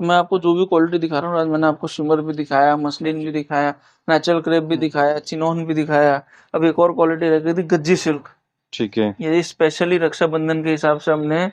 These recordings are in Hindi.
मैं आपको जो भी क्वालिटी दिखा रहा हूँ आज, मैंने आपको शिमर भी दिखाया, मसलिन भी दिखाया, नेचुरल क्रेप भी दिखाया, चिनोन भी दिखाया। अब एक और क्वालिटी रह गई थी गज्जी सिल्क। ठीक है। ये स्पेशली रक्षाबंधन के हिसाब से हमने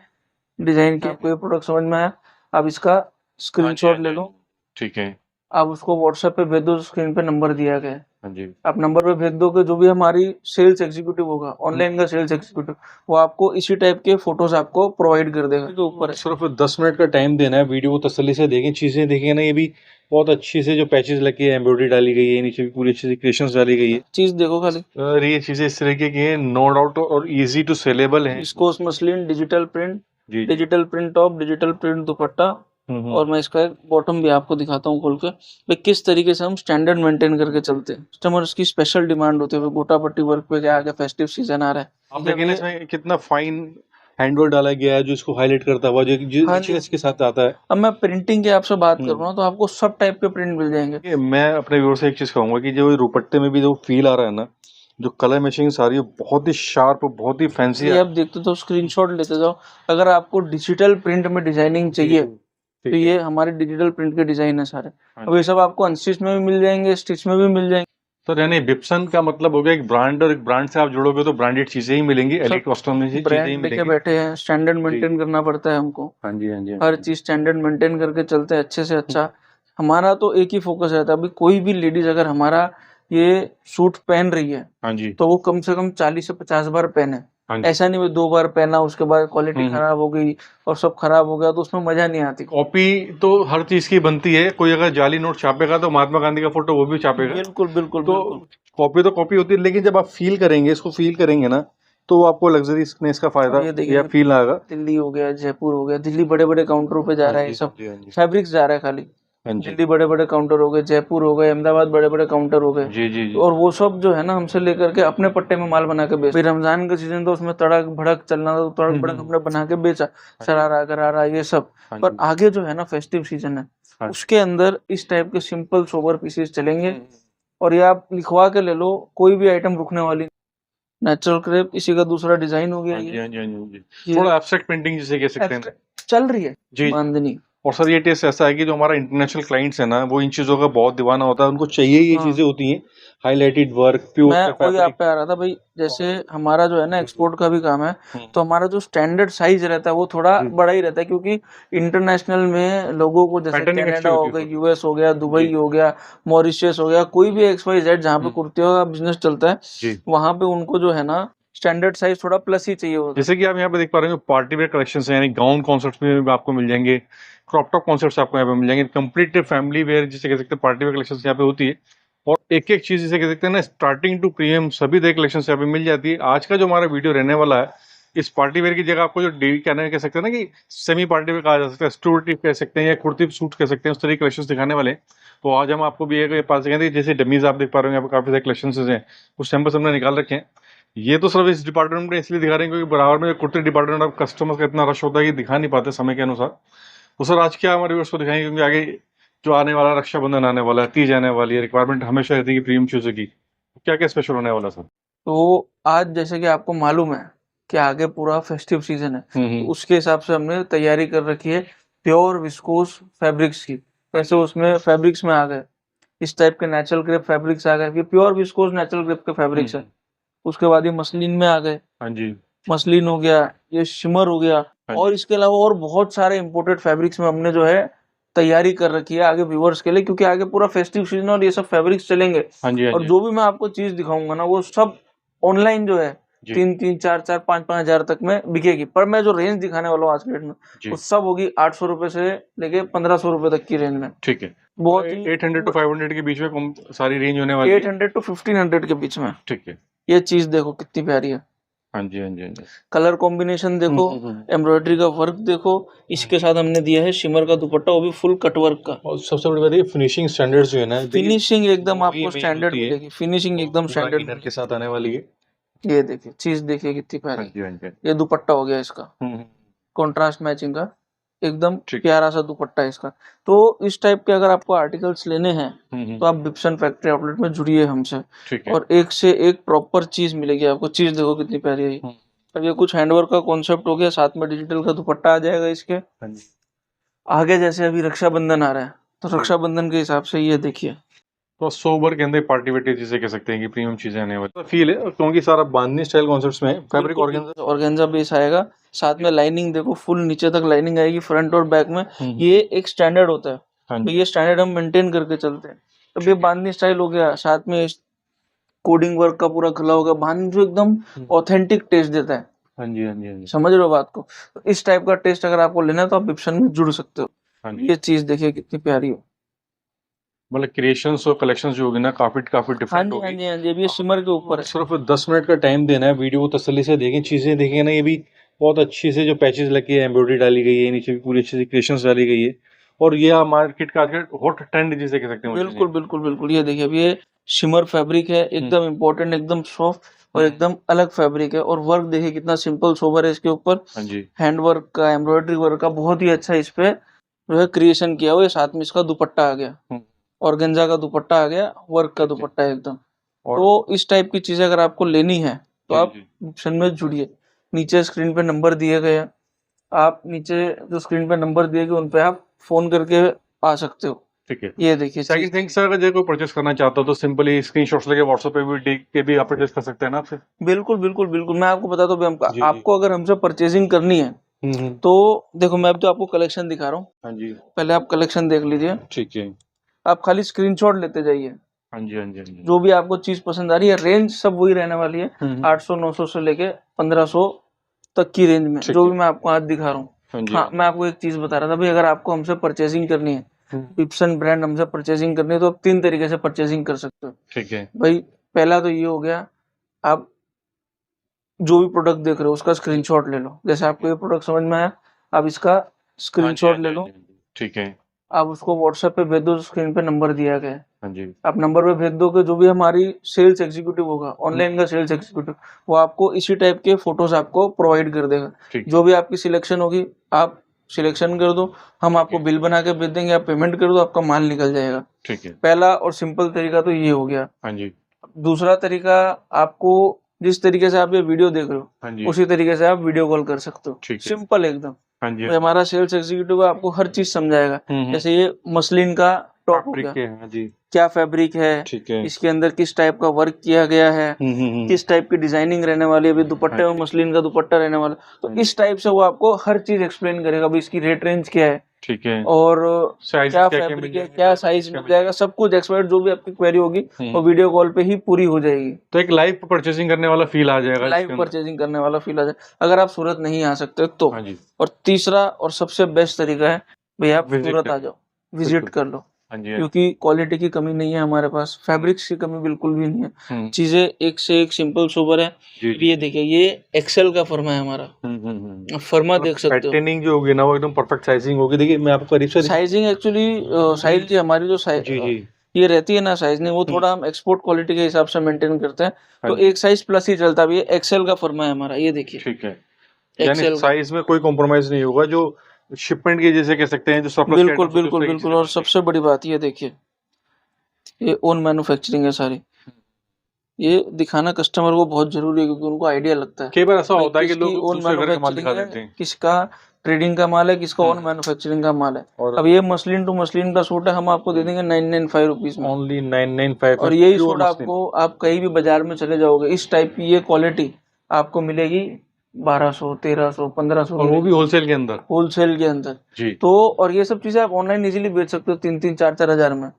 डिजाइन किया। आपको ये प्रोडक्ट समझ में आया? आप इसका हाँ जी, स्क्रीनशॉट हाँ ले जी, लो, ठीक है। आप उसको व्हाट्सएप पे भेज दो, स्क्रीन पे नंबर दिया गया है। हाँ जी। आप नंबर पे भेज दोगे, जो भी हमारी सेल्स एग्जीक्यूटिव होगा, हम्म। ऑनलाइन का सेल्स एग्जीक्यूटिव, वो आपको इसी टाइप के फोटोज आपको प्रोवाइड कर देगा। जो ऊपर है सिर्फ 10 मिनट का टाइम देना है, वीडियो को तसल्ली से देखें, चीजें देखें ना। ये भी बहुत अच्छी से जो पैचेस लगे हैं, एम्ब्रॉयडरी डाली गई है, नीचे भी पूरी अच्छी से क्रिएशंस डाली गई है। चीज देखो खाली, और ये चीजें इस तरीके की हैं, नो डाउट, और इजी टू सेलेबल है। विस्कोस मसलिन, डिजिटल प्रिंट, जी जी। Digital print top, digital print dupatta. और मैं इसका एक बॉटम भी आपको दिखाता हूँ खोल के, भाई किस तरीके से हम स्टैंडर्ड मेंटेन करके चलते हैं। कस्टमर्स की स्पेशल डिमांड होती है, गोटा पट्टी वर्क पे क्या आगे फेस्टिव सीजन आ रहा है। आप देखें ना, इसमें कितना फाइन हैंडवर्क डाला गया है, जो इसको हाईलाइट करता हुआ, जो हाँ जी। richness के साथ आता है। अब मैं प्रिंटिंग की आपसे बात हम्म। करूँ ना, तो आपको सब टाइप के प्रिंट मिल जाएंगे। ये मैं अपने व्यूअर से एक चीज कहूंगा कि जो दुपट्टे में भी जो फील आ रहा है ना, जो कलर मैचिंग सारी है, बहुत ही शार्प, बहुत ही फैंसी ये है। आप देखते तो स्क्रीनशॉट लेते जाओ। अगर आपको डिजिटल प्रिंट में डिजाइनिंग चाहिए, तो ठीक है। ये हमारे डिजिटल प्रिंट के डिजाइन है सारे। हाँ अब ये जी। सब आपको अनस्टिच में भी मिल जाएंगे, स्टिच में भी मिल जाएंगे। तो यानी विप्सन का मतलब हो गया एक ब्रांड, और एक ब्रांड से आप जुड़ोगे तो ब्रांडेड चीजें ही मिलेंगी, सब एलिट कॉस्ट्यूम में चीजें ही ब्रांड लेके मिलेंगी। बैठे हैं, स्टैंडर्ड जी। मेंटेन करना पड़ता है हमको। हाँ जी, हाँ जी, हाँ हर जी। चीज स्टैंडर्ड मेंटेन करके चलते हैं अच्छे से अच्छा। हमारा तो एक ही फोकस रहता है, अभी कोई भी लेडीज अगर हमारा ये सूट पहन रही है, हाँ जी। तो वो कम से कम 40 से 50 बार पहने। हाँ जी। ऐसा नहीं वो 2 बार पहना उसके बाद क्वालिटी हम्म। खराब हो गई और सब खराब हो गया, तो उसमें मजा नहीं आती। कॉपी तो हर चीज की बनती है, कोई अगर जाली नोट छापेगा तो महात्मा गांधी का फोटो वो भी छापेगा। बिल्कुल बिल्कुल तो बिल्कुल। कॉपी तो कॉपी होती है, लेकिन जब आप फील करेंगे, इसको फील करेंगे ना, तो आपको लग्जरीनेस का अब फायदा ये या देखिए, फील आएगा। दिल्ली हो गया, जयपुर हो गया, दिल्ली बड़े बड़े काउंटरों पे जा हाँ रहा है ये जी, हाँ सब। जी, हाँ जी। फैब्रिक्स जा रहा है खाली। हाँ जी। दिल्ली बड़े बड़े काउंटर हो गए, जयपुर हो गए, अहमदाबाद बड़े बड़े काउंटर हो गए। जी जी जी। और वो सब जो है ना, हमसे लेकर के अपने पट्टे में माल बना के बेच। फिर रमजान का सीजन तो उसमें तड़क भड़क चलना था, तो तड़क भड़क हमने बना के बेचा, हाँ जी। शरारा गरारा ये सब। हाँ पर जी। आगे जो है ना फेस्टिव सीजन है, हाँ। उसके अंदर इस टाइप के सिंपल सोबर पीसेस चलेंगे। हम्म। और ये आप लिखवा के ले लो, कोई भी आइटम रुकने वाली। नेचुरल क्रेप इसी का दूसरा डिजाइन हो गया हाँ जी, ये। हाँ जी, हाँ जी, हाँ जी। ये थोड़ा एब्स्ट्रैक्ट पेंटिंग जिसे कह सकते हैं ना। एब्स्ट्रैक्ट चल रही है, जी। बांधनी। और सर ये टेस्ट ऐसा है कि जो हमारा इंटरनेशनल क्लाइंट्स है ना, वो इन चीज़ों का बहुत दीवाना होता है, उनको चाहिए ये हाँ, चीज़ें होती हैं, हाईलाइटेड वर्क, प्योर मैं का वही आप फैब्रिक। पे आ रहा था भाई। जैसे हमारा जो है ना एक्सपोर्ट का भी काम है, हम्म। तो हमारा जो स्टैंडर्ड साइज रहता है वो थोड़ा जी। बड़ा ही रहता है, क्योंकि इंटरनेशनल में लोगों को, जैसे पैटर्निंग अच्छी कनाडा होती हो है गया, थोड़ी। यूएस हो गया, जी। दुबई हो गया, मॉरिशियस हो गया, कोई भी XYZ जहाँ पे हम्म। कुर्तियों का बिजनेस चलता है, जी। वहां पे उनको जो है ना स्टैंडर्ड साइज थोड़ा प्लस ही चाहिए होता है। जैसे कि आप यहाँ पे देख पा रहे हो, पार्टी वेयर कलेक्शन है, यानी गाउन कॉन्सेप्ट में भी आपको मिल जाएंगे, क्रॉप टॉप कॉन्सेप्ट आपको यहाँ पे मिल जाएंगे, कंप्लीट फैमिली वेयर जिसे कह सकते हैं, पार्टी वेयर कलेक्शन यहाँ पे होती है। और एक एक चीज जिसे कह सकते हैं ना, स्टार्टिंग टू प्रीमियम सभी तरह कलेक्शन यहाँ पे मिल जाती है। आज का जो हमारा वीडियो रहने वाला है, इस पार्टी वेयर की जगह आपको जो डेली कहना कह सकते हैं ना, कि सेमी पार्टी वेयर कहा जा सकता है, स्टूडेंट कह सकते हैं, या कुर्ती सूट कह सकते हैं, उस तरह के कलेक्शन दिखाने वाले हैं। तो आज हम आपको भी एक पास कहते हैं, जैसे डमीज आप देख पा रहे हो, यहाँ पे काफी सारे कलेक्शन हैं, कुछ सैंपल्स हमने निकाल रखे हैं। ये तो सिर्फ इस डिपार्टमेंट में इसलिए दिखा रहे हैं क्योंकि बराबर में कुर्ते डिपार्टमेंट अब कस्टमर्स का इतना रश होता है कि दिखा नहीं पाते समय के अनुसार। तो सर आज क्या हमारे व्यूअर्स को दिखाएंगे, क्योंकि आगे जो आने वाला रक्षाबंधन आने वाला है, तीज आने वाली है, रिक्वायरमेंट हमेशा रहती है कि प्रीमियम चीजों की। क्या क्या स्पेशल होने वाला है सर? तो आज जैसे कि आपको मालूम है कि आगे पूरा फेस्टिव सीजन है, तो उसके हिसाब से हमने तैयारी कर रखी है प्योर विस्कोस फैब्रिक्स की। जैसे उसमें फैब्रिक्स में आ गए इस टाइप के नेचुरल क्रेप फैब्रिक्स आ गए, ये प्योर विस्कोस नेचुरल क्रेप के फैब्रिक्स है। उसके बाद ये मसलिन में आ गए, हाँ जी। मसलिन हो गया, ये शिमर हो गया। हाँ और जी। इसके अलावा और बहुत सारे इंपोर्टेड फैब्रिक्स में हमने जो है तैयारी कर रखी है आगे व्यूवर्स के लिए, क्योंकि आगे पूरा फेस्टिव सीजन और ये सब फैब्रिक्स चलेंगे। हाँ जी। हाँ और जी। जो भी मैं आपको चीज दिखाऊंगा ना, वो सब ऑनलाइन जो है जी। 3-3, 4-4, 5-5 हजार तक में बिकेगी। पर मैं जो रेंज दिखाने वाला हूँ आज के डेट में, जी। वो सब होगी 800 रुपए से लेके 1500 रुपए तक की रेंज में। ठीक है। बहुत ही 800 to 500 के बीच में सारी रेंज होने वाली है। 800 to 1500 के बीच में। ठीक है। ये चीज देखो कितनी प्यारी है, हाँ जी, हाँ जी, हाँ जी। कलर कॉम्बिनेशन देखो, हम्म। एम्ब्रॉयडरी का वर्क देखो। इसके साथ हमने दिया है शिमर का दुपट्टा, वो भी फुल कटवर्क का। और सबसे बड़ी बात ये फिनिशिंग स्टैंडर्ड्स जो है ना, देखिए फिनिशिंग एकदम वही आपको मेन स्टैंडर्ड होती है, मिलेगी, फिनिशिंग और एकदम पूरा स्टैंडर्ड इनर के मिलेगी। साथ आने वाली है। ये देखिए चीज, देखिए कितनी हाँ प्यारी। जी, हाँ जी। ये दुपट्टा हो गया इसका, हम्म। कॉन्ट्रास्ट मैचिंग का, एकदम ठीक। प्यारा सा दुपट्टा है इसका। तो इस टाइप के अगर आपको आर्टिकल्स लेने हैं, हम्म। तो आप बिप्सन फैक्ट्री आउटलेट में जुड़िए हमसे, ठीक है। और एक से एक प्रॉपर चीज मिलेगी आपको। चीज देखो कितनी प्यारी है ये। हम्म। अब ये कुछ हैंडवर्क का कॉन्सेप्ट हो गया, साथ में डिजिटल का दुपट्टा आ जाएगा इसके। हाँ जी। आगे जैसे अभी रक्षाबंधन आ रहा है, तो रक्षाबंधन के हिसाब से ये देखिए, तो सोबर के अंदर पार्टी वेटी जिसे कह सकते हैं कि प्रीमियम चीजें आने वाली फील है, क्योंकि सारा बांधनी स्टाइल कॉन्सेप्ट्स में फैब्रिक ऑर्गेन्जा बेस आएगा, साथ में लाइनिंग देखो फुल नीचे तक लाइनिंग आएगी फ्रंट और बैक में। ये एक स्टैंडर्ड होता है, तो ये स्टैंडर्ड हम मेंटेन करके चलते हैं। अब ये बांधनी स्टाइल हो गया, साथ में कोडिंग वर्क का पूरा खुला होगा, बांधनी जो एकदम ऑथेंटिक टेस्ट देता है। हाँ जी हाँ जी हाँ जी, समझ रहे हो बात को? तो इस टाइप का टेस्ट अगर आपको लेना है तो आप विप्सन में जुड़ सकते हो। हाँ जी। ये चीज देखिए कितनी प्यारी हो, मतलब क्रिएशंस और कलेक्शंस जो होगी ना काफी हाँ डिफरेंट जी हाँ होगी। जी हाँ जी। अभी ये शिमर के ऊपर है। सिर्फ 10 मिनट का टाइम देना है, वीडियो को तसल्ली से देखें, चीजें देखें ना, ये भी बहुत अच्छी से जो पैचेस लगे हैं, एम्ब्रॉयडरी डाली गई है, नीचे भी पूरी अच्छी से क्रिएशंस डाली गई है, और ये मार्केट का आजकल हॉट ट्रेंड जिसे कह सकते हैं वो चीजें। बिल्कुल बिल्कुल बिल्कुल। ये देखिए अभी ये शिमर फैब्रिक है, एकदम इम्पोर्टेंट, एकदम सॉफ्ट और एकदम अलग फैब्रिक है। और वर्क देखिए कितना सिंपल सोबर है इसके ऊपर, हाँ जी हैंड वर्क का, एम्ब्रॉयडरी वर्क का बहुत ही अच्छा इस पे जो है क्रिएशन किया हुआ है। साथ में इसका दुपट्टा आ गया, ऑर्गेन्जा का दुपट्टा आ गया, वर्क का दुपट्टा है एकदम। और तो इस टाइप की चीजें अगर आपको लेनी है तो जी आप जी ऑप्शन में जुड़िए। नीचे स्क्रीन पे नंबर दिए गए हैं, आप नीचे जो स्क्रीन पे नंबर दिए गए उन पे आप फोन करके आ सकते हो। ठीक है। ये देखिए सेकंड थिंग सर, अगर कोई परचेस करना चाहता हो तो सिंपली स्क्रीनशॉट्स लेके व्हाट्सएप पे भी देख के भी आप परचेस कर सकते हैं ना आपसे। बिल्कुल बिल्कुल बिल्कुल। मैं आपको बताता हूँ जी जी। आपको अगर हमसे परचेजिंग करनी है तो देखो मैं अब तो आपको कलेक्शन दिखा रहा हूँ, हाँ जी पहले आप कलेक्शन देख लीजिए। ठीक है। आप खाली स्क्रीनशॉट लेते जाइए, हाँ जी हाँ जी हाँ जी। जो भी आपको चीज पसंद आ रही है। रेंज सब वही रहने वाली है, 800-900 से लेके 1500 तक की रेंज में, ठीक जो है। भी मैं आपको आज दिखा रहा हूँ। हाँ जी हाँ, मैं आपको एक चीज बता रहा था भाई, अगर आपको हमसे परचेजिंग करनी है, विप्सन ब्रांड हमसे परचेजिंग करनी है, तो आप 3 तरीके से परचेजिंग कर सकते हो। ठीक है। भाई पहला तो ये हो गया, आप जो भी प्रोडक्ट देख रहे हो उसका स्क्रीनशॉट ले लो। जैसे आपको ये प्रोडक्ट समझ में आया, आप इसका हाँ जी स्क्रीनशॉट हाँ ले जी लो, हाँ जी, ठीक है। आप उसको व्हाट्सएप पे भेज दो, स्क्रीन पे नंबर दिया गया है, हाँ जी आप नंबर पे भेज दोगे, जो भी हमारी सेल्स एग्जीक्यूटिव होगा, ऑनलाइन का सेल्स एग्जीक्यूटिव, वो आपको इसी टाइप के फोटोज आपको प्रोवाइड कर देगा। ठीक जो भी आपकी सिलेक्शन होगी आप सिलेक्शन कर दो, हम आपको बिल बना के भेज देंगे, आप पेमेंट कर दो, आपका माल निकल जाएगा। ठीक है। पहला और सिंपल तरीका तो ये हो गया। हाँ जी दूसरा तरीका, आपको जिस तरीके से आप ये वीडियो देख रहे हो हाँ जी उसी तरीके से आप वीडियो कॉल कर सकते हो, ठीक है। सिंपल एकदम। हाँ जी भाई हमारा सेल्स एग्जीक्यूटिव आपको हर चीज समझाएगा। जैसे ये मसलिन का टॉप हो गया, फैब्रिक है। हाँ जी क्या फैब्रिक है, ठीक है। इसके अंदर किस टाइप का वर्क किया गया है, किस टाइप की डिजाइनिंग रहने वाली है, अभी दुपट्टे में मसलिन का दुपट्टा रहने वाला, तो इस टाइप से वो आपको हर चीज एक्सप्लेन करेगा। भाई इसकी रेट रेंज क्या है, ठीक है। और साइज क्या क्या फैब्रिक मिल है, जाएगा, क्या साइज मिल जाएगा, सब कुछ एक्सपर्ट, जो भी आपकी क्वेरी होगी वो वीडियो कॉल पे ही पूरी हो जाएगी। तो एक लाइव परचेसिंग करने वाला फील आ जाएगा इसके लाइव अंदर। परचेजिंग करने वाला फील आ जाए, अगर आप सूरत नहीं आ सकते तो। हाँ जी और तीसरा और सबसे बेस्ट तरीका है, भाई आप विजिट सूरत कर, आ जाओ, विजिट बिल्कुल। कर लो, हाँ जी हाँ क्योंकि क्वालिटी की कमी नहीं है हमारे पास, फैब्रिक्स की कमी बिल्कुल भी नहीं है, चीजें एक से एक सिंपल सोबर है। जी अब ये देखिए, ये एक्सेल का फर्मा है हमारा, फर्मा देख सकते हो। पैटर्निंग जो होगी ना वो एकदम परफेक्ट साइजिंग होगी। देखिए मैं आपको करीब से साइजिंग एक्चुअली साइज जो हमारी जो जी जी ये रहती है ना साइजिंग, वो थोड़ा हम एक्सपोर्ट क्वालिटी के हिसाब से मेंटेन करते हैं, हाँ तो जी एक साइज प्लस ही चलता है। ये एक्सेल का फर्मा है हमारा, ये देखिए ठीक है। यानी एक्सेल का। साइज में कोई कॉम्प्रोमाइज नहीं होगा, जो शिपमेंट की जैसे कह सकते हैं जो सरप्लस बिल्कुल बिल्कुल बिल्कुल। और सबसे बड़ी बात ये देखिए, ये ओन मैन्युफैक्चरिंग है सारी। ये दिखाना कस्टमर को बहुत जरूरी है, क्योंकि उनको आइडिया लगता है कई बार ऐसा भाई होता है कि किसकी लोग ओन दूसरे घर का माल दिखा मैन्युफैक्चरिंग देते है, हैं। किसका ट्रेडिंग का माल है, किसका ओन मैन्युफैक्चरिंग का माल है। और अब ये मसलिन टू मसलिन का सूट है, हम आपको दे देंगे 995 रुपीज में। ओनली 995 और में यही प्योर सूट मसलिन। आपको, आप कहीं भी बाजार में चले जाओगे, इस टाइप की ये क्वालिटी आपको मिलेगी 1200, 1300, 1500 और वो भी होलसेल के अंदर। होलसेल के अंदर। जी तो और ये सब चीजें आप ऑनलाइन इजीली बेच सकते हो 3-3, 4-4 हजार में।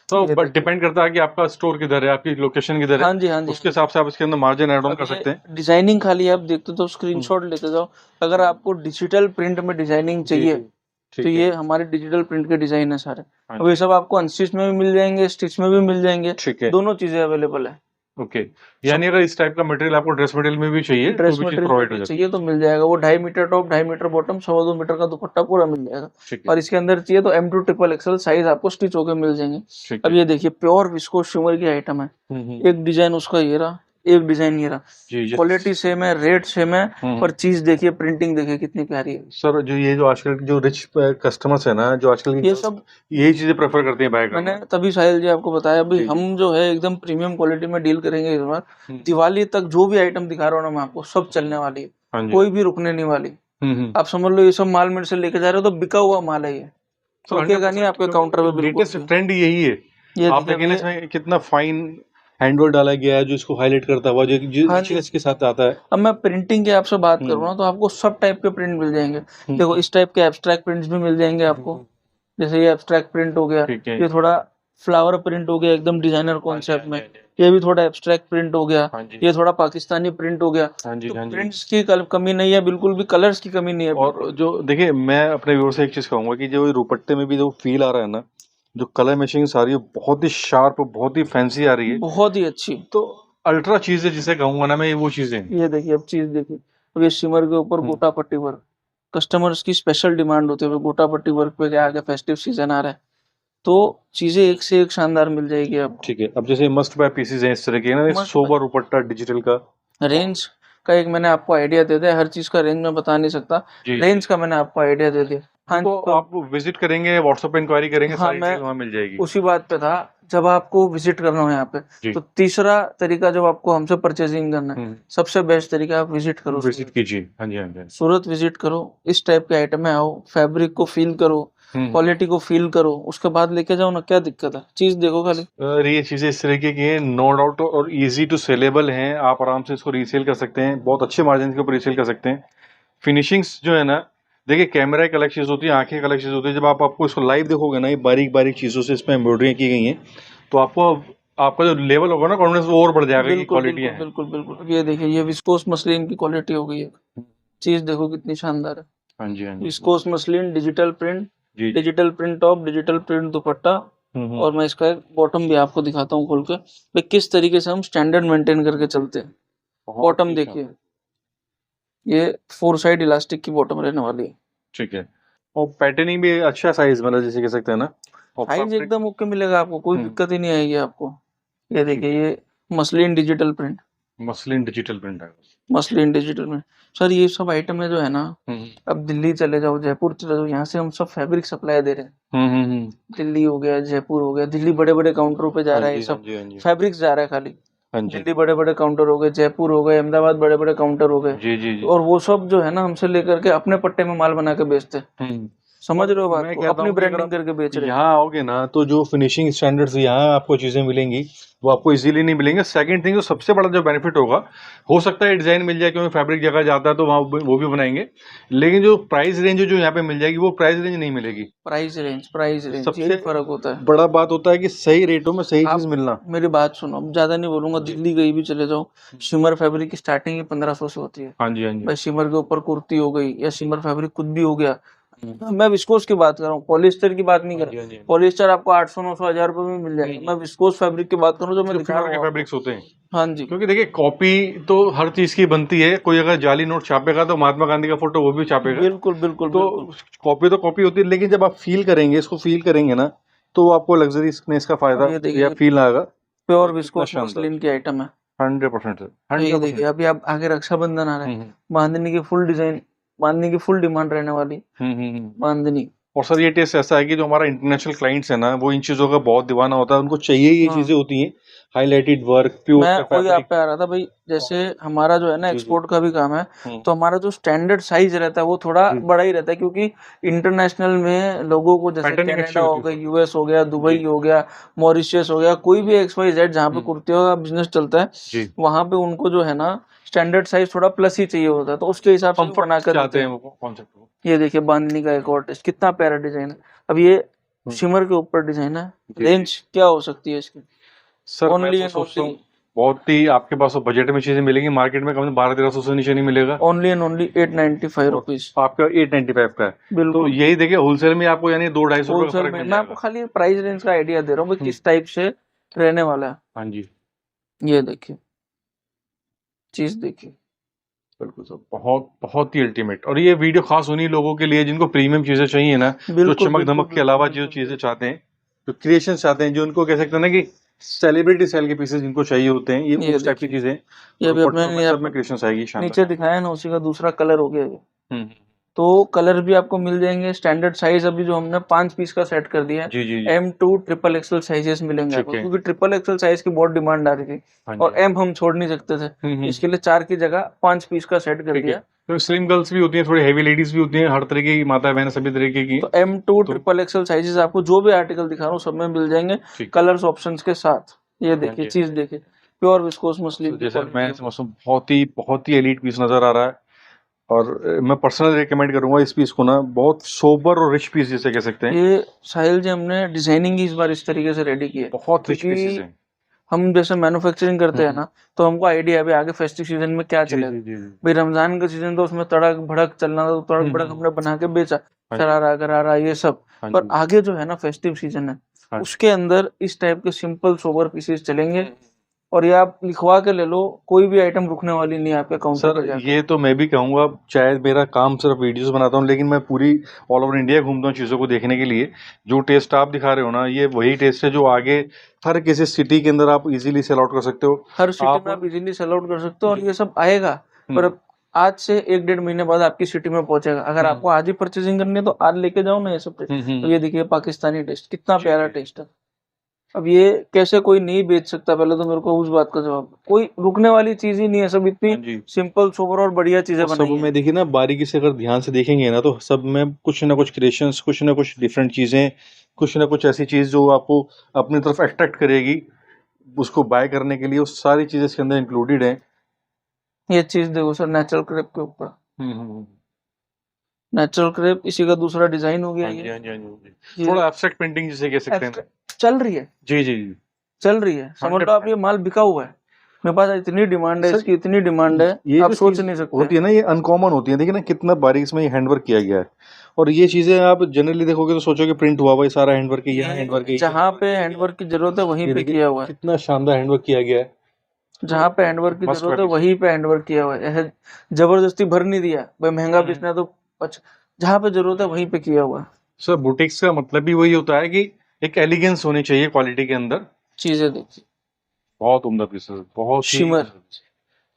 तो ये बट डिपेंड करता है कि आपका स्टोर किधर है, आपकी लोकेशन किधर है, हाँ जी हाँ जी। उसके हिसाब से आप इसके अंदर मार्जिन ऐड ऑन अब कर ये सकते हैं। डिजाइनिंग खाली आप देखते तो स्क्रीनशॉट लेते जाओ। अगर आपको डिजिटल प्रिंट में डिजाइनिंग जी चाहिए जी तो ठीक है। ये हमारे डिजिटल प्रिंट के डिजाइन है सारे। हाँ अब ये जी सब आपको अनस्टिच में भी मिल जाएंगे, स्टिच में भी मिल जाएंगे, ठीक है। दोनों चीजें अवेलेबल है। ओके, यानी अगर इस टाइप का मटेरियल आपको ड्रेस मटेरियल में भी चाहिए तो ड्रेस भी चीज मटेरियल प्रोवाइड हो भी जाती चाहिए तो मिल जाएगा, वो 2.5 metre top, 2.5 metre bottom, 2.25 metre का दुपट्टा पूरा मिल जाएगा। है। ठीक और है इसके अंदर चाहिए तो M2 ट्रिपल एक्सएल साइज आपको स्टिच होकर मिल जाएंगे। ठीक अब है। ये देखिए प्योर विस्कोस शिमर की आइटम है, एक डिजाइन उसका ये रहा, एक डिजाइन ये रहा, जी जी क्वालिटी सेम है, रेट सेम है, पर चीज देखिए, प्रिंटिंग देखिए कितनी प्यारी है। सर, जो ये जो आजकल के जो रिच कस्टमर्स है ना, जो आजकल की ये girls सब यही चीजें प्रेफर करते हैं बाय मैंने करना। तभी साहिल जी आपको बताया, भाई जी जी हम जो है एकदम प्रीमियम क्वालिटी में डील करेंगे इस बार। दिवाली तक जो भी आइटम दिखा रहा हूँ ना मैं आपको, सब चलने वाली है, हाँ जी कोई भी रुकने नहीं वाली। आप समझ लो ये सब माल मेरे से लेके जा रहे हो तो बिका हुआ माल है ये, तो रुकेगा नहीं आपके काउंटर पे बिल्कुल लेटेस्ट भी। ट्रेंड यही है। ये आप देखिए देखें ना ये, इसमें कितना फाइन हैंडवर्क डाला गया है जो इसको हाईलाइट करता हुआ जो जो हाँ जी। richness के साथ आता है। अब मैं प्रिंटिंग की आपसे बात करूँ हम्म ना तो आपको सब टाइप के प्रिंट मिल जाएंगे। देखो इस टाइप के एब्स्ट्रैक्ट प्रिंट्स भी मिल जाएंगे आपको, जैसे ये एब्स्ट्रैक्ट प्रिंट हो गया, ठीक है। ये थोड़ा फ्लावर प्रिंट हो गया एकदम डिजाइनर हाँ जी, कॉन्सेप्ट हाँ में, जी, हाँ जी। ये भी थोड़ा एब्स्ट्रैक्ट प्रिंट हो गया, हाँ जी। ये थोड़ा पाकिस्तानी प्रिंट हो गया। हाँ जी, तो हाँ जी। प्रिंट्स की कमी नहीं है बिल्कुल भी, कलर्स की कमी नहीं है और बिल्कुल। जो देखिए मैं अपने व्यूअर से एक चीज कहूंगा कि जो दुपट्टे में भी जो फील आ रहा है ना, जो कलर मैचिंग आ रही है बहुत ही शार्प, बहुत ही फैंसी आ रही है। बहुत ही अच्छी। तो अल्ट्रा चीज है जिसे कहूंगा ना मैं, वो चीजें हैं। ये देखिए अब चीज देखिए, अब ये शिमर के ऊपर हम्म, गोटा पट्टी वर्क, कस्टमर्स की स्पेशल डिमांड होती है गोटा पट्टी वर्क पे, क्या आगे फेस्टिव सीजन आ रहा है तो चीजें एक से एक शानदार मिल जाएगी आपको। ठीक है। अब जैसे मस्ट बाय पीसेज हैं इस तरह के ना, मस्त सोबर दुपट्टा डिजिटल का। रेंज का एक मैंने आपको आइडिया दे दिया, हर चीज का रेंज मैं बता नहीं सकता, जी रेंज का मैंने आपको आइडिया दे दिया। हाँ तो तो आप विजिट करेंगे, व्हाट्सएप पे इंक्वायरी करेंगे, हाँ सारी मैं चीज वहाँ मिल जाएगी। उसी बात पे था, जब आपको विजिट करना हो यहाँ पे जी। तो तीसरा तरीका जब आपको हमसे परचेजिंग करना है, सबसे बेस्ट तरीका आप विजिट करो विजिट कीजिए। हाँ जी, हाँ जी। सूरत विजिट करो, इस टाइप के आइटम में आओ, फैब्रिक को फील करो, क्वालिटी को फील करो, उसके बाद लेके जाओ ना, क्या दिक्कत है, चीज देखो खाली। और ये चीजें इस तरीके की हैं, नो डाउट, और इजी टू सेलेबल हैं। आप आराम से इसको रीसेल कर सकते हैं, बहुत अच्छे मार्जिन के ऊपर रीसेल कर सकते हैं। फिनिशिंग्स जो है ना, देखिए कैमरा एक अलग चीज होती है, आंखें एक अलग चीज होती है। जब आपको इसको लाइव देखोगे ना, ये बारीक बारीक चीजों से इसमें एम्ब्रॉयडरी की गई हैं, तो आपको आपका जो लेवल होगा ना कॉन्फिडेंस, वो और बढ़ जाएगा कि बिल्कुल क्वालिटियां बिल्कुल हैं। बिल्कुल बिल्कुल। अब ये देखिए ये विस्कोस मसलिन की क्वालिटी हो गई है, चीज देखो कितनी शानदार है। हाँ जी, हाँ जी। विस्कोस मसलिन, डिजिटल प्रिंट, जी। Digital print top, digital print dupatta. और मैं इसका एक बॉटम भी आपको दिखाता हूँ खोल के, भाई किस तरीके से हम स्टैंडर्ड मेंटेन करके चलते हैं। बॉटम देखिए, ये 4 साइड इलास्टिक की बॉटम रहने वाली है। ठीक है। और पैटर्निंग भी अच्छा साइज, मतलब जैसे कह सकते हैं ना, और साइज fabric- एकदम ओके मिलेगा आपको, कोई दिक्कत ही नहीं आएगी आपको। ये देखिए ये muslin digital print, muslin digital print है। मसलिन डिजिटल में सर ये सब आइटम है जो है ना, अब दिल्ली चले जाओ, जयपुर चले जाओ, यहाँ से हम सब फैब्रिक सप्लाई दे रहे हैं। दिल्ली हो गया, जयपुर हो गया, दिल्ली बड़े बड़े काउंटरों पे जा रहा है ये सब फैब्रिक्स जा रहा है खाली। दिल्ली बड़े बड़े काउंटर हो गए, जयपुर हो गए, अहमदाबाद बड़े बड़े काउंटर हो गए, जी जी जी। और वो सब जो है ना हमसे लेकर के अपने पट्टे में माल बना के बेचते हैं। समझ रहे हो बात मैं को, कहता अपनी हूँ कि अगर ब्रांडिंग आप करके बेच रहे हैं। यहाँ आओगे ना, तो जो फिनिशिंग स्टैंडर्ड्स यहाँ आपको चीजें मिलेंगी वो आपको इजीली नहीं मिलेंगे। सेकंड थिंग, जो सबसे बड़ा जो बेनिफिट होगा, हो सकता है डिजाइन मिल जाए क्योंकि फैब्रिक जगह जाता है तो वहाँ वो भी बनाएंगे, लेकिन जो प्राइस रेंज जो यहाँ पे मिल जाएगी वो प्राइस रेंज नहीं मिलेगी। प्राइस रेंज सबसे यही फर्क होता है। बड़ा बात होता है कि सही रेटों में सही चीज आप मिलना। मेरी बात सुनो, अब ज्यादा नहीं बोलूंगा, दिल्ली कहीं भी चले जाओ, शिमर फैब्रिक की स्टार्टिंग ही 1500 से होती है। हाँ जी, हाँ जी। भाई शिमर के ऊपर कुर्ती हो गई या शिमर फैब्रिक खुद भी हो गया, मैं विस्कोस की बात कर रहा हूँ, पॉलिस्टर की बात नहीं कर रहा। पॉलिस्टर आपको 800 900 1000 रुपए में मिल जाएगा, मैं विस्कोस फैब्रिक की बात करूँ जो मैं दिखा रहा हूँ फैब्रिक्स होते हैं। हाँ जी, क्योंकि देखिए कॉपी तो हर चीज की बनती है, कोई अगर जाली नोट छापेगा तो महात्मा गांधी का फोटो वो भी छापेगा। बिल्कुल बिल्कुल तो बिल्कुल। तो कॉपी होती है, लेकिन जब आप फील करेंगे, इसको फील करेंगे ना, तो आपको लग्जरीनेस का फायदा ये देखिए या फील आएगा। प्योर विस्कोस मसलिन की आइटम है। 100% ये देखिए अभी आप आगे रक्षाबंधन आ रहा है, बांधनी की फुल डिजाइन, बांधनी की फुल डिमांड रहने वाली बांधनी। और सर ये टेस्ट ऐसा है कि जो हमारा इंटरनेशनल क्लाइंट्स है ना, वो इन चीजों का बहुत दीवाना होता है, उनको चाहिए ये चीजें होती हैं, हाईलाइटेड वर्क, प्योर मैं वही फैब्रिक। आप पे आ रहा था भाई, जैसे हमारा जो है ना एक्सपोर्ट का भी काम है, तो हमारा जो स्टैंडर्ड साइज रहता है वो थोड़ा बड़ा ही रहता है, क्योंकि इंटरनेशनल में लोगों को जैसे कनाडा हो गया, यूएस हो गया, दुबई हो गया, मॉरिशस हो गया, कोई भी XYZ जहाँ पे कुर्तियों का बिजनेस चलता है, वहां पे उनको जो है ना स्टैंडर्ड साइज थोड़ा प्लस ही चाहिए होता है, तो उसके हिसाब से बना कर देते हैं। वो कॉन्सेप्ट को। ये देखिए बांधनी का एक और टेस्ट, कितना प्यारा डिजाइन है। अब ये शिमर के ऊपर डिजाइन है, रेंज क्या हो सकती है इसकी? सर ओनली मैं एंड तो सोचता ओनली हूँ बहुत ही आपके पास बजट में चीजें मिलेंगी, मार्केट में कम से कम 1200-1300 से नीचे नहीं मिलेगा। ओनली एंड ओनली 895 रुपीज, आपका 895 का है। तो बिल्कुल यही देखिए होलसेल में आपको यानी 200-250 रुपए का होलसेल फर्क में। मिल मैं आपको जाएगा। खाली प्राइस रेंज का आइडिया दे रहा हूँ भाई किस टाइप से रहने वाला है। हाँ जी, ये देखिए चीज देखिए, बिल्कुल सर, बहुत बहुत ही अल्टीमेट। और ये वीडियो खास उन्हीं लोगों के लिए जिनको प्रीमियम चीजें चाहिए ना, जो बिल्कुल चमक बिल्कुल धमक के अलावा जो चीजें चाहते हैं, जो क्रिएशन चाहते हैं, जो उनको कह सकते हैं ना कि सेलिब्रिटी स्टाइल के पीसेस जिनको चाहिए होते हैं, ये उस टाइप की देखिए चीजें ये भी अपने सब में क्रिएशन आएगी शानदार। नीचे दिखाया ना, उसी का दूसरा कलर हो गया ये। हम्म तो कलर भी आपको मिल जाएंगे। स्टैंडर्ड साइज अभी जो हमने 5 पीस का सेट कर दिया है, जी जी M2 ट्रिपल एक्सल साइजेस मिलेंगे आपको, ठीक है। क्योंकि ट्रिपल एक्सल साइज की बहुत डिमांड आ रही थी हाँ और जी। M हम छोड़ नहीं सकते थे, हम्म। इसके लिए 4 की जगह 5 पीस का सेट कर ठीक है। दिया। तो स्लिम गर्ल्स भी होती हैं, थोड़ी हैवी लेडीज भी होती हैं, हर तरीके की माता बहन सभी तरीके की। तो M2 तो ट्रिपल एक्सल साइजेस आपको जो भी आर्टिकल दिखा रहा हूँ सब में मिल जाएंगे ठीक है। कलर्स ऑप्शंस के साथ। ये हाँ देखिए जी। चीज देखिए, प्योर विस्कोस मसलिन तो की जैसे क्वालिटी मैं है। समझता हूँ बहुत ही एलीट पीस नजर आ रहा है, और मैं पर्सनली रिकमेंड करूंगा इस पीस को ना, बहुत सोबर और रिच पीस जिसे कह सकते हैं। ये साहिल जी हमने डिजाइनिंग ही इस बार इस तरीके से रेडी की है, बहुत रिच पीसेस क्योंकि हैं। हम जैसे मैन्युफैक्चरिंग करते हैं ना, तो हमको आइडिया है अभी आगे फेस्टिव सीजन में क्या जी चलेगा। जी जी जी। भाई रमजान का सीजन तो उसमें तड़क भड़क चलना था, तो तड़क भड़क हमने बना के बेचा, हाँ जी। शरारा गरारा ये सब। हाँ पर जी। आगे जो है ना फेस्टिव सीजन है, हाँ जी। उसके अंदर इस टाइप के सिंपल सोबर पीसेस चलेंगे, और ये आप लिखवा के ले लो, कोई भी आइटम रुकने वाली नहीं है आपके काउंटर सर पे जाके। ये तो मैं भी कहूँगा, चाहे मेरा काम सिर्फ वीडियोस बनाता हूँ, लेकिन मैं पूरी ऑल ओवर इंडिया घूमता हूँ चीज़ों को देखने के लिए। जो टेस्ट आप दिखा रहे हो ना, ये वही टेस्ट है जो आगे हर किसी सिटी के अंदर आप इजीली सेल आउट कर सकते हो। हर सिटी में आप आप इजीली सेल आउट कर सकते हो, और ये सब आएगा। पर हम्म, अब आज से 1-1.5 महीने बाद आपकी सिटी में पहुंचेगा। अगर आपको आज ही परचेजिंग करनी है तो आज लेके जाओ ना ये सब टेस्ट। अब ये देखिए पाकिस्तानी टेस्ट, कितना ठीक प्यारा है। टेस्ट है। अब ये कैसे कोई नहीं बेच सकता, पहले तो मेरे को उस बात का जवाब। कोई रुकने वाली चीज ही नहीं है, सब इतनी हाँ जी। सिंपल सोबर और बढ़िया चीजें और सब बनाई है। में देखिए ना, बारीकी से अगर ध्यान से देखेंगे ना, तो सब में कुछ ना कुछ क्रिएशंस, कुछ ना कुछ डिफरेंट चीजें, कुछ ना कुछ ऐसी चीज जो आपको अपनी तरफ अट्रैक्ट करेगी उसको बाय करने के लिए, वो सारी चीजें इसके अंदर इंक्लूडेड हैं। ये चीज देखो सर, नेचुरल क्रेप के ऊपर हम्म। नेचुरल क्रेप, इसी का दूसरा डिजाइन हो गया हाँ जी ये। हाँ जी हाँ जी हाँ जी। ये थोड़ा एब्स्ट्रैक्ट पेंटिंग जिसे कह सकते हैं। चल रही है, जी जी जी। चल रही है, समझ लो आप, 100%। ये माल बिका हुआ है। मेरे पास इतनी डिमांड है सर इसकी, इतनी डिमांड है, ये आप जो सोच चीज नहीं सकते। होती है ना, ये अनकॉमन होती है। देखिए ना कितना बारीक इसमें ये हैंडवर्क किया गया है, और ये चीजें आप जनरली देखोगे तो सोचोगे प्रिंट हुआ हुआ है, सारा हैंडवर्क है, यहाँ हैंडवर्क है, ये जहाँ पे हैंडवर्क की जरूरत है वहीं ये पे देखिए किया हुआ है। कितना शानदार हैंडवर्क किया गया है। जहाँ पे हैंडवर्क की मस्ट जरूरत है पीस। वहीं पे हैंडवर्क किया हुआ है, ऐसे जबरदस्ती भर नहीं दिया भाई महंगा बेचना है तो। अच्छा, जहाँ पे जरूरत है वहीं पे किया हुआ है। सर बुटीक्स का मतलब भी वही होता है कि एक एलिगेंस होनी चाहिए क्वालिटी के अंदर। चीजें देखिए, बहुत उम्दा पीस है, बहुत ही शिमर। उम्दा पीस।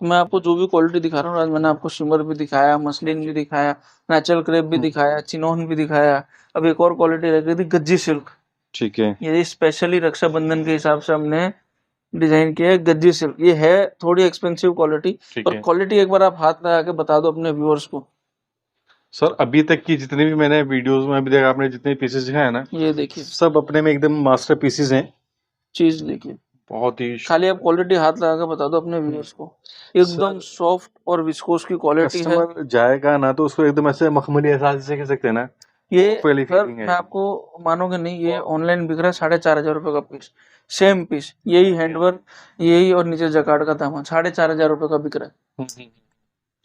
तो मैं आपको जो भी क्वालिटी दिखा रहा हूँ आज, मैंने आपको शिमर भी दिखाया, मसलिन भी दिखाया, नेचुरल क्रेप भी दिखाया, चिनोन भी दिखाया। अब एक और क्वालिटी रख रही थी गज्जी सिल्क। ठीक है। ये स्पेशली रक्षाबंधन के हिसाब से हमने डिजाइन किया है, गज्जी सिल्क। ये है थोड़ी एक्सपेंसिव क्वालिटी, ठीक पर है। क्वालिटी एक बार आप हाथ लगा के बता दो अपने व्यूअर्स को। सर अभी तक की जितनी भी मैंने वीडियोस में अभी तक आपने जितने पीसेस दिखाए ना, ये देखिए सब अपने में एकदम मास्टर पीसेस हैं। चीज देखिए, बहुत ही खाली आप क्वालिटी हाथ लगा के बता दो अपने व्यूअर्स को। एकदम सर सॉफ्ट और विस्कोस की क्वालिटी है। कस्टमर जाएगा ना तो उसको एकदम ऐसे मखमली एहसास जिसे कह सकते हैं ना, ये वो वाली सर फीलिंग मैं आएगी। आपको मानोगे नहीं, ये ऑनलाइन बिक रहा है 4,500 का पीस। सेम पीस, यही हैंडवर्क, यही और नीचे जकार्ड का दामन, 4,500 का बिक रहा है। हम्म।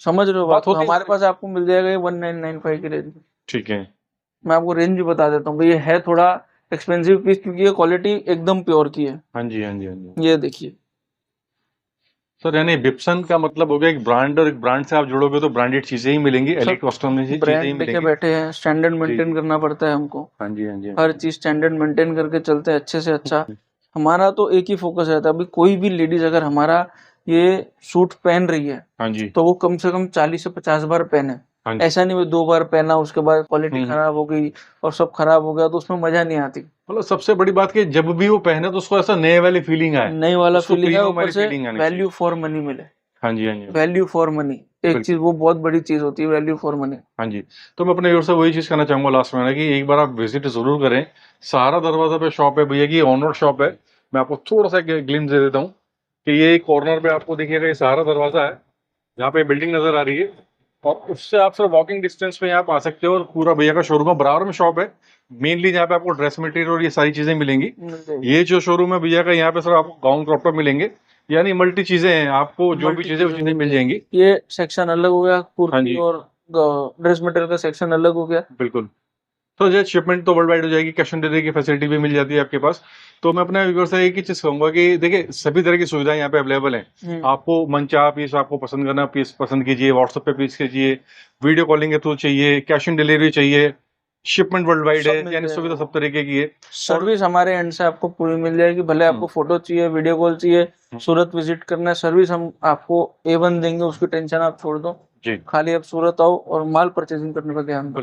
समझ रहे हो बात बात को? होती है हमारे सर। पास आपको मिल जाएगा ये 1995 की रेंज में। ठीक है। मैं आपको रेंज भी बता देता हूँ भाई, ये है थोड़ा एक्सपेंसिव पीस, क्योंकि ये क्वालिटी एकदम प्योर की है। हाँ जी हाँ जी हाँ जी। ये देखिए सर यानी विप्सन का मतलब हो गया एक ब्रांड, और एक ब्रांड से आप जुड़ोगे तो ब्रांडेड चीजें ही मिलेंगी, सर, एलीट कस्टमर में चीजें ही ब्रांड लेके मिलेंगी। बैठे हैं, स्टैंडर्ड जी। मेंटेन करना पड़ता है हमको। हाँ जी हाँ जी हाँ हर जी। चीज स्टैंडर्ड मेंटेन करके चलते हैं अच्छे से अच्छा। हमारा तो एक ही फोकस रहता है, अभी कोई भी लेडीज अगर हमारा ये सूट पहन रही है हाँ जी तो वो कम से कम 40 से 50 बार पहने। हाँ जी। ऐसा नहीं वो 2 बार पहना उसके बाद क्वालिटी खराब हो गई और सब खराब हो गया, तो उसमें मजा नहीं आती। मतलब सबसे बड़ी बात कि जब भी वो पहने तो उसको ऐसा नए वाली फीलिंग आए, नई वाला उसको फीलिंग है, प्रीमियम ऊपर वाली से फीलिंग आनी चाहिए। वैल्यू फॉर मनी मिले। हाँ जी हाँ जी। वैल्यू फॉर मनी एक बिल्कुल। चीज, वो बहुत बड़ी चीज होती है, वैल्यू फॉर मनी। हाँ जी। तो मैं अपने व्यूअर से वही चीज कहना चाहूंगा लास्ट में ना, कि एक बार आप विजिट जरूर करें। सहारा दरवाजा पे शॉप है भैया की, ऑनर शॉप है। मैं आपको थोड़ा सा ग्लिम्स दे देता हूँ कि ये कॉर्नर पे आपको देखिएगा, ये सहारा दरवाजा है जहाँ पे बिल्डिंग नजर आ रही है, और उससे आप सिर्फ वॉकिंग डिस्टेंस पे यहाँ आ सकते हो, और पूरा भैया का शोरूम है, बराबर में शॉप है मेनली, जहाँ पे आपको ड्रेस मटेरियल और ये सारी चीजें मिलेंगी। ये जो शोरूम है भैया का, यहाँ पे सर आपको गाउन क्रॉप टॉप मिलेंगे, यानी मल्टी चीजें हैं, आपको जो भी मल्टी चीजें वो चीजें मिल जाएंगी। ये सेक्शन अलग हो गया, हाँ कुर्ती जी और ड्रेस मटेरियल का सेक्शन अलग हो गया। बिल्कुल। तो जैसे शिपमेंट तो वर्ल्ड वाइड हो जाएगी, कैश ऑन डिलीवरी की फैसिलिटी भी मिल जाती है आपके पास। तो मैं अपने व्यूअर से एक ही चीज कहूंगा कि देखिए सभी तरह की सुविधाएं यहाँ पे अवेलेबल हैं। आपको मनचाहा पीस आपको पसंद करना, पीस पसंद कीजिए, व्हाट्सएप पे पीस कीजिए, वीडियो कॉलिंग के थ्रू चाहिए, कैश ऑन डिलीवरी चाहिए, शिपमेंट वर्ल्ड वाइड सब है, मिल यानी सुविधा जाएगा। सब तरीके की है। सर्विस हमारे एंड से आपको पूरी मिल जाएगी, भले आपको फोटो चाहिए, वीडियो कॉल चाहिए, सूरत विजिट करना है, सर्विस हम आपको A1 देंगे, उसकी टेंशन आप छोड़ दो। जी खाली आप सूरत आओ और माल परचेजिंग करने का ध्यान दो।